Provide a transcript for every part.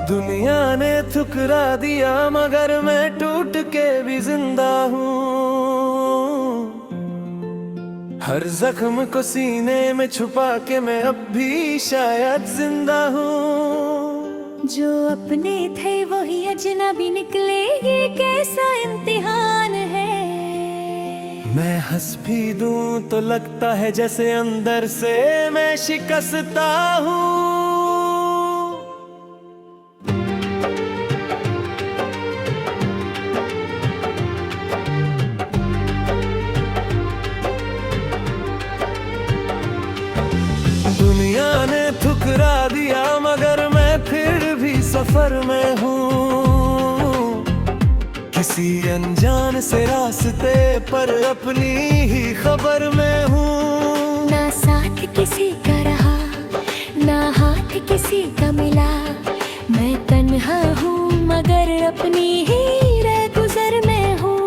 दुनिया ने ठुकरा दिया मगर मैं टूट के भी जिंदा हूँ। हर जख्म को सीने में छुपा के मैं अब भी शायद जिंदा हूँ। जो अपने थे वही अजनबी निकले, ये कैसा इम्तिहान है। मैं हंस भी दूं तो लगता है जैसे अंदर से मैं शिकस्ता हूँ। दुनिया ने ठुकरा दिया मगर मैं फिर भी सफर में हूँ। किसी अनजान से रास्ते पर अपनी ही खबर में हूँ। ना साथ किसी का रहा, ना हाथ किसी का मिला। मैं तन्हा हूँ मगर अपनी ही रह गुजर में हूँ।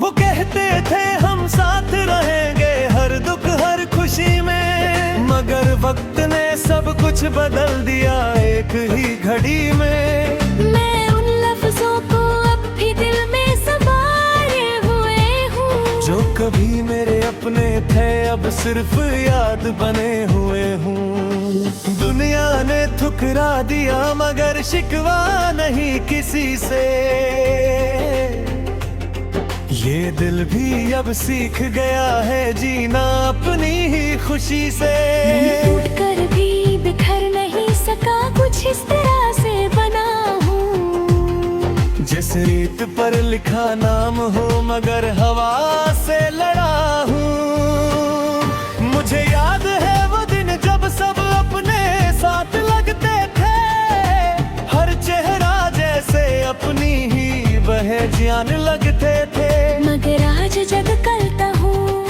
वो कहते थे हम साथ रहेंगे हर दुख हर खुशी में, मगर वक्त ने सब कुछ बदल दिया एक ही घड़ी में। मैं उन लफ्जों को अब भी दिल में संभाले हुए हूँ, जो कभी मेरे अपने थे अब सिर्फ याद बने हुए हूँ। दुनिया ने ठुकरा दिया मगर शिकवा नहीं किसी से। ये दिल भी अब सीख गया है जीना अपनी ही खुशी से। टूट कर भी बिखर नहीं सका, कुछ इस तरह से बना हूँ। जिस रीत पर लिखा नाम हो मगर हवा से लड़ा हूँ। मुझे याद है वो दिन जब सब अपने साथ लगते थे, हर चेहरा जैसे अपनी ही वह जान लगते थे। मगर आज जब करता हूँ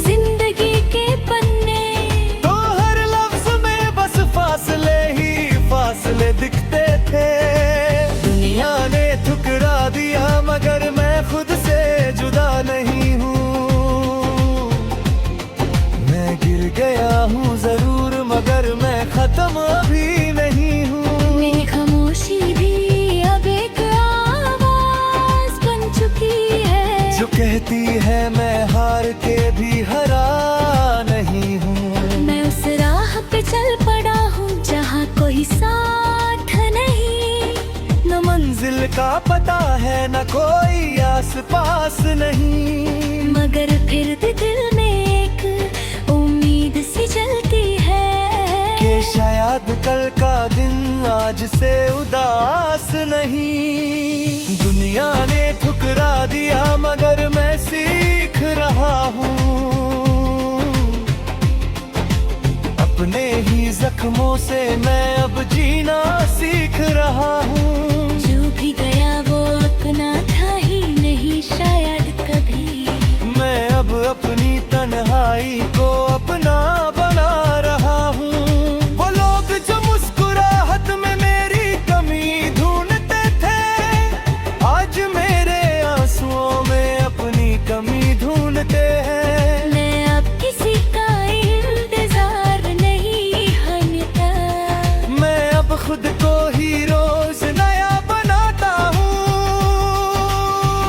जिंदगी के पन्ने, तो हर लफ्ज में बस फासले ही फासले दिखते थे। दुनिया ने ठुकरा दिया मगर मैं खुद से जुदा नहीं हूँ। मैं गिर गया हूँ जरूर मगर मैं खत्म अभी नहीं हूँ। मेरी खामोशी भी अब एक आवाज बन चुकी है, जो कहती है मैं हार के भी हरा नहीं हूँ। मैं उस राह पे चल पड़ा हूँ जहाँ कोई साथ नहीं। न मंजिल का पता है न कोई आस पास नहीं, मगर फिर भी दिल में एक उम्मीद सी जलती है कि शायद कल का दिन आज से उदास नहीं। दुनिया ने ठुकरा दिया मगर मैं सीख रहा हूँ। अपने ही जख्मों से मैं अब जीना सीख रहा हूँ। जो भी गया वो अपना था ही नहीं शायद कभी। मैं अब अपनी तन्हाई को अपना बना रहा हूँ। वो लोग जो मुस्कुराहट में मेरी कमी ढूंढते थे, आज मेरे आंसुओं में अपनी कमी ढूंढते हैं। मैं अब किसी का इंतजार नहीं हनता, मैं अब खुद को ही रोज नया बनाता हूँ।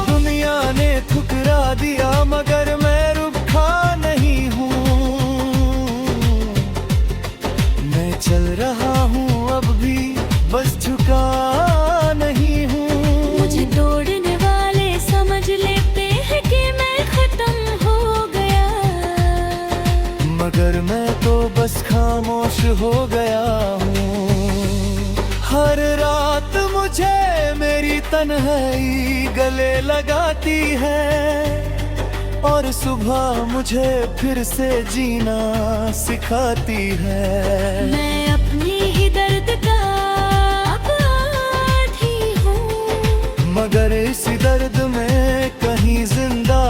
दुनिया ने ठुकरा दिया मगर मैं रुका नहीं हूँ। मैं चल रहा हूँ अब भी बस झुका नहीं हूँ। मुझे तोड़ने वाले समझ लेते हैं कि मैं खत्म हो गया, मगर मैं तो बस खामोश हो गया हूँ। हर रात मुझे मेरी तन्हाई गले लगाती है, और सुबह मुझे फिर से जीना सिखाती है। मैं अपनी ही दर्द का अपराधी हूँ, मगर इस दर्द में कहीं जिंदा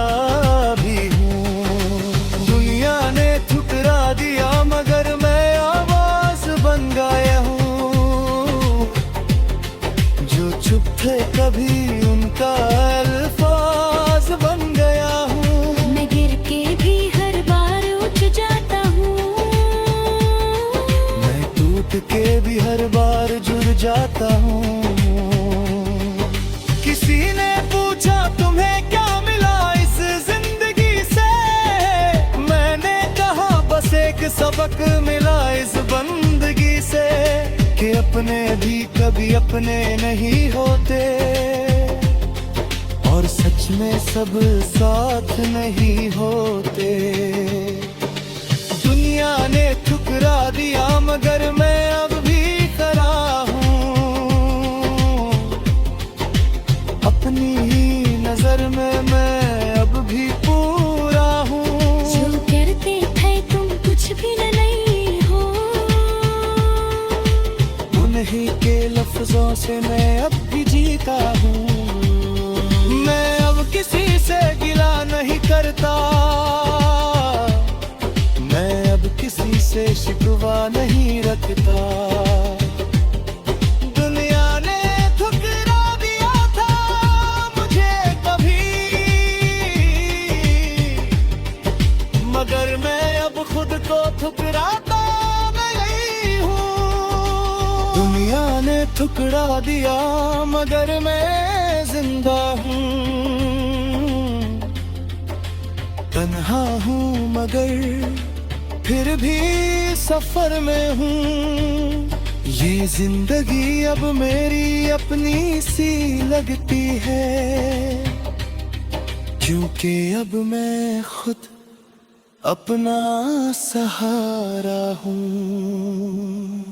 भी हूँ। दुनिया ने ठुकरा दिया मगर मैं आवाज बन गया हूँ। जो चुप थे कभी उनका अल्फाज बन गया हूँ। मैं गिर के भी हर बार उठ जाता हूँ, मैं टूट के भी हर बार जुड़ जाता हूँ। किसी ने पूछा तुम्हें क्या मिला इस जिंदगी से, मैंने कहा बस एक सबक मिला इस बंदगी से, कि अपने भी कभी अपने नहीं होते, और सच में सब साथ नहीं होते। दुनिया ने ठुकरा दिया मगर मैं अब भी खड़ा हूँ, अपनी ही नजर में मैं अब भी पूरा हूँ। जो करते थे तुम कुछ भी नहीं हो, उन्हीं के लफ्जों से मैं अब भी जीता हूँ। मैं अब किसी से गिला नहीं करता, मैं अब किसी से शिकवा नहीं रखता। दुनिया ने ठुकरा दिया था मुझे कभी, मगर मैं अब खुद को ठुकराता नहीं हूँ। दुनिया ने ठुकरा दिया मगर मैं जिंदा हूँ, तन्हा हूँ मगर फिर भी सफर में हूँ। ये जिंदगी अब मेरी अपनी सी लगती है, क्योंकि अब मैं खुद अपना सहारा हूँ।